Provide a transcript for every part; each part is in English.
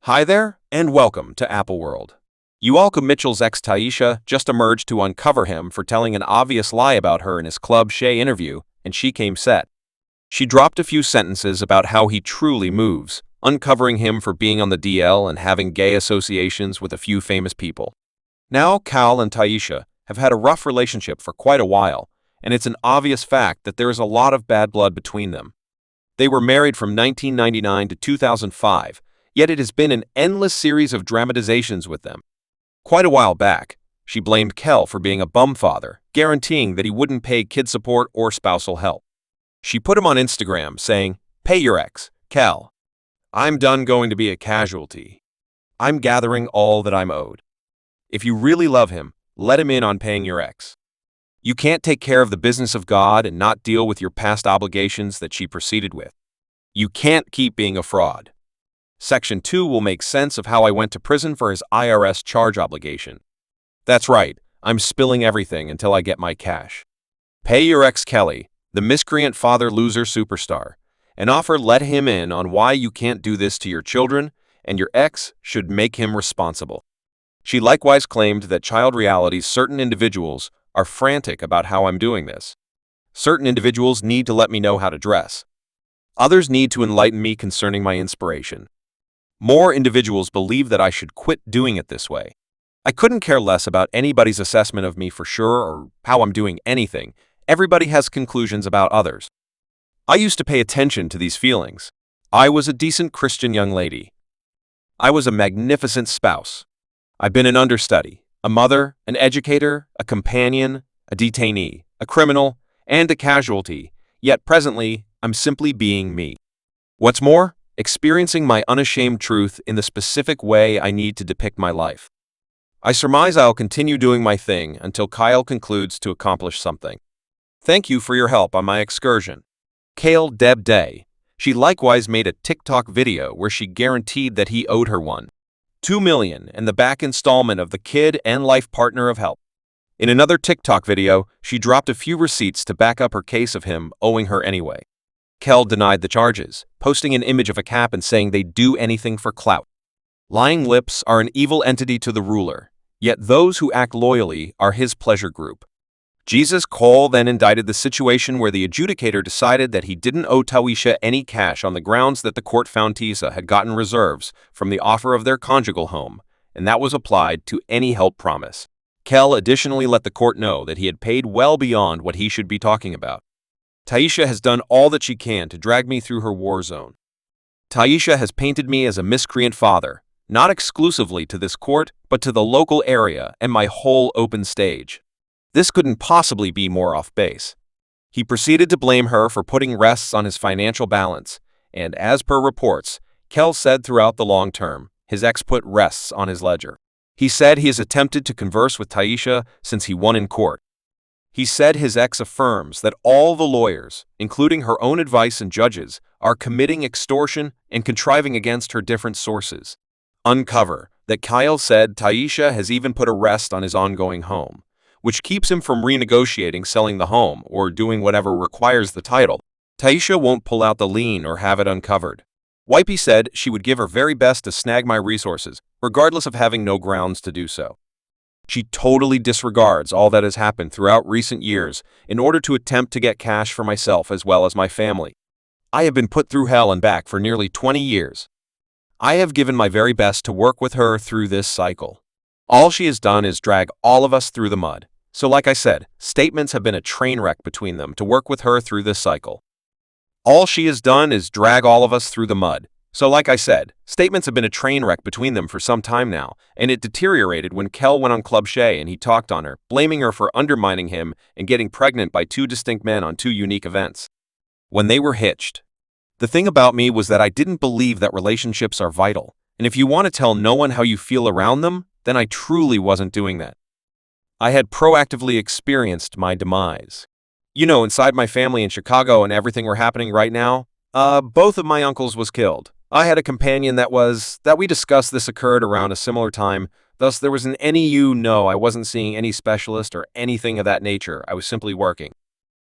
Hi there, and welcome to Apple World. Ualka Mitchell's ex-Tyisha just emerged to uncover him for telling an obvious lie about her in his Club Shay interview, and she came set. She dropped a few sentences about how he truly moves, uncovering him for being on the DL and having gay associations with a few famous people. Now, Cal and Tyisha have had a rough relationship for quite a while, and it's an obvious fact that there is a lot of bad blood between them. They were married from 1999 to 2005, yet it has been an endless series of dramatizations with them. Quite a while back, she blamed Kel for being a bum father, guaranteeing that he wouldn't pay kid support or spousal help. She put him on Instagram, saying, "Pay your ex, Kel. I'm done going to be a casualty. I'm gathering all that I'm owed. If you really love him, let him in on paying your ex." You can't take care of the business of God and not deal with your past obligations that she proceeded with. You can't keep being a fraud. Section 2 will make sense of how I went to prison for his IRS charge obligation. That's right, I'm spilling everything until I get my cash. Pay your ex Kelly, the miscreant father loser superstar, and let him in on why you can't do this to your children, and your ex should make him responsible. She likewise claimed that Child Reality's certain individuals are frantic about how I'm doing this. Certain individuals need to let me know how to dress. Others need to enlighten me concerning my inspiration. More individuals believe that I should quit doing it this way. I couldn't care less about anybody's assessment of me for sure or how I'm doing anything. Everybody has conclusions about others. I used to pay attention to these feelings. I was a decent Christian young lady. I was a magnificent spouse. I've been an understudy, a mother, an educator, a companion, a detainee, a criminal, and a casualty, yet presently, I'm simply being me. What's more, experiencing my unashamed truth in the specific way I need to depict my life. I surmise I'll continue doing my thing until Kyle concludes to accomplish something. Thank you for your help on my excursion. Kale Deb Day. She likewise made a TikTok video where she guaranteed that he owed her $2 million and the back installment of the kid and life partner of help. In another TikTok video, she dropped a few receipts to back up her case of him owing her anyway. Kel denied the charges, posting an image of a cap and saying they'd do anything for clout. Lying lips are an evil entity to the ruler, yet those who act loyally are his pleasure group. Jesus Cole then indicted the situation where the adjudicator decided that he didn't owe Tyisha any cash on the grounds that the court found Tyisha had gotten reserves from the offer of their conjugal home, and that was applied to any help promise. Kel additionally let the court know that he had paid well beyond what he should be talking about. Tyisha has done all that she can to drag me through her war zone. Tyisha has painted me as a miscreant father, not exclusively to this court, but to the local area and my whole open stage. This couldn't possibly be more off base. He proceeded to blame her for putting rests on his financial balance, and as per reports, Kel said throughout the long term, his ex put rests on his ledger. He said he has attempted to converse with Tyisha since he won in court. He said his ex affirms that all the lawyers, including her own advice and judges, are committing extortion and contriving against her different sources. Uncover that Kyle said Tyisha has even put a rest on his ongoing home, which keeps him from renegotiating selling the home or doing whatever requires the title. Tyisha won't pull out the lien or have it uncovered. Wipey said she would give her very best to snag my resources, regardless of having no grounds to do so. She totally disregards all that has happened throughout recent years in order to attempt to get cash for myself as well as my family. I have been put through hell and back for nearly 20 years. I have given my very best to work with her through this cycle. All she has done is drag all of us through the mud. So like I said, statements have been a train wreck between them to work with her through this cycle. All she has done is drag all of us through the mud. So like I said, statements have been a train wreck between them for some time now, and it deteriorated when Kel went on Club Shay and he talked on her, blaming her for undermining him and getting pregnant by two distinct men on two unique events. When they were hitched. The thing about me was that I didn't believe that relationships are vital, and if you want to tell no one how you feel around them, then I truly wasn't doing that. I had proactively experienced my demise. You know, inside my family in Chicago and everything were happening right now, both of my uncles was killed. I had a companion that we discussed this occurred around a similar time, thus there was an I wasn't seeing any specialist or anything of that nature, I was simply working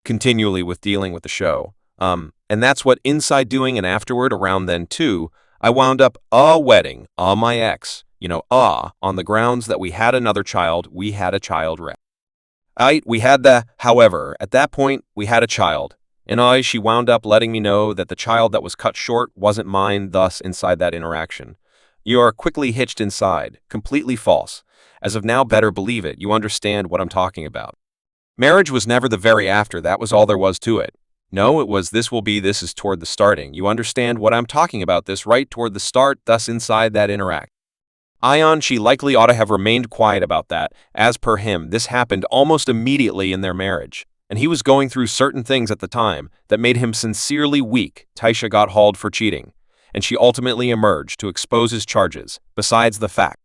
continually with dealing with the show. And that's what inside doing and afterward around then too, I wound up a wedding, my ex, on the grounds that we had another child, we had a child we had however, at that point, we had a child. And she wound up letting me know that the child that was cut short wasn't mine, thus inside that interaction. You are quickly hitched inside, completely false. As of now, better believe it, you understand what I'm talking about. Marriage was never the very after, that was all there was to it. No, it was this is toward the starting. You understand what I'm talking about, this right toward the start, thus inside that interact. She likely ought to have remained quiet about that. As per him, this happened almost immediately in their marriage, and he was going through certain things at the time that made him sincerely weak. Tyisha got hauled for cheating, and she ultimately emerged to expose his charges. Besides the fact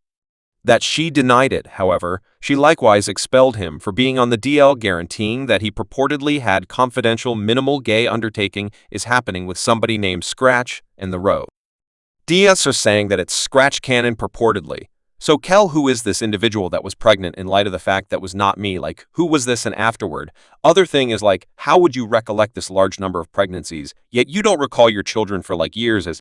that she denied it, however, she likewise expelled him for being on the DL, guaranteeing that he purportedly had confidential minimal gay undertaking is happening with somebody named Scratch and the row. DS are saying that it's Scratch Cannon purportedly. So Kel, who is this individual that was pregnant in light of the fact that was not me? Like, who was this and afterward? Other thing is like, how would you recollect this large number of pregnancies, yet you don't recall your children for like years as,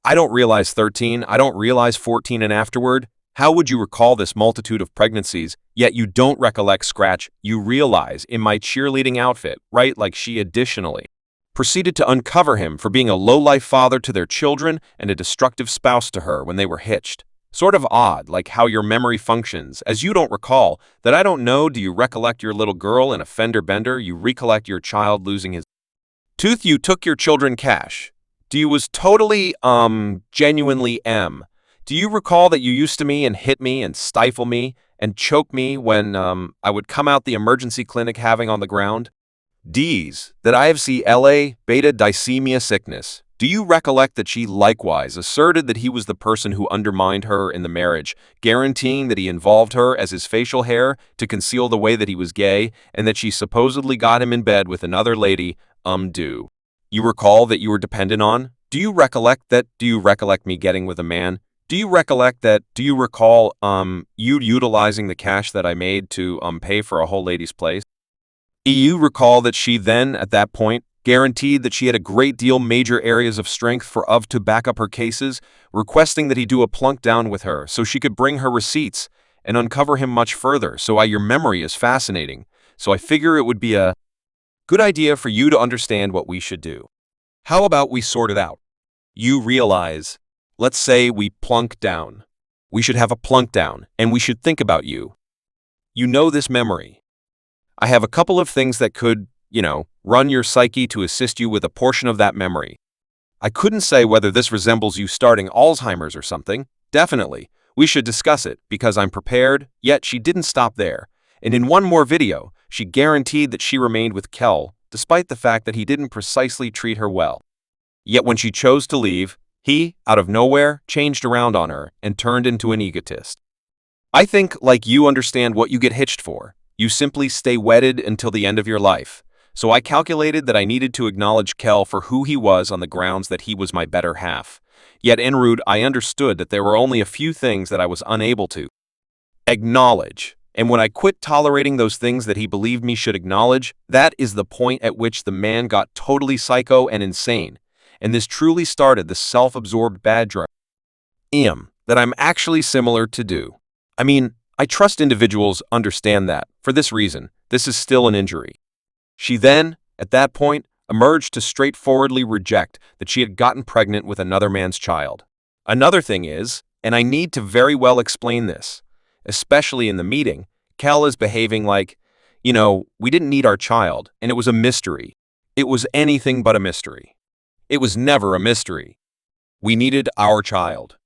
I don't realize 13, I don't realize 14 and afterward? How would you recall this multitude of pregnancies, yet you don't recollect Scratch? You realize in my cheerleading outfit, right? Like she additionally proceeded to uncover him for being a low-life father to their children and a destructive spouse to her when they were hitched. Sort of odd, like how your memory functions, as you don't recall, that I don't know. Do you recollect your little girl in a fender bender? You recollect your child losing his tooth? You took your children cash. Do you was totally, genuinely Do you recall that you used to me and hit me and stifle me and choke me when, I would come out the emergency clinic having on the ground? D's, that I have LA beta dysemia sickness. Do you recollect that she likewise asserted that he was the person who undermined her in the marriage, guaranteeing that he involved her as his facial hair to conceal the way that he was gay, and that she supposedly got him in bed with another lady? Do you recall that you were dependent on? Do you recollect that? Do you recollect me getting with a man? Do you recollect that? Do you recall, you utilizing the cash that I made to, pay for a whole lady's place? You recall that she then, at that point, guaranteed that she had a great deal major areas of strength to back up her cases, requesting that he do a plunk down with her so she could bring her receipts and uncover him much further. So your memory is fascinating. So I figure it would be a good idea for you to understand what we should do. How about we sort it out? You realize, let's say we plunk down. We should have a plunk down, and we should think about you. You know this memory. I have a couple of things that could, run your psyche to assist you with a portion of that memory. I couldn't say whether this resembles you starting Alzheimer's or something. Definitely. We should discuss it, because I'm prepared, yet she didn't stop there. And in one more video, she guaranteed that she remained with Kel, despite the fact that he didn't precisely treat her well. Yet when she chose to leave, he, out of nowhere, changed around on her and turned into an egotist. I think, like you understand what you get hitched for. You simply stay wedded until the end of your life. So I calculated that I needed to acknowledge Kel for who he was on the grounds that he was my better half. Yet en route, I understood that there were only a few things that I was unable to acknowledge. And when I quit tolerating those things that he believed me should acknowledge, that is the point at which the man got totally psycho and insane. And this truly started the self-absorbed bad drug that I'm actually similar to do. I mean, I trust individuals understand that. For this reason, this is still an injury. She then, at that point, emerged to straightforwardly reject that she had gotten pregnant with another man's child. Another thing is, and I need to very well explain this, especially in the meeting, Kel is behaving like, we didn't need our child, and it was a mystery. It was anything but a mystery. It was never a mystery. We needed our child.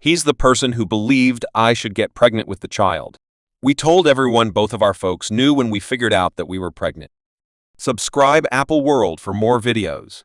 He's the person who believed I should get pregnant with the child. We told everyone both of our folks knew when we figured out that we were pregnant. Subscribe Apple World for more videos.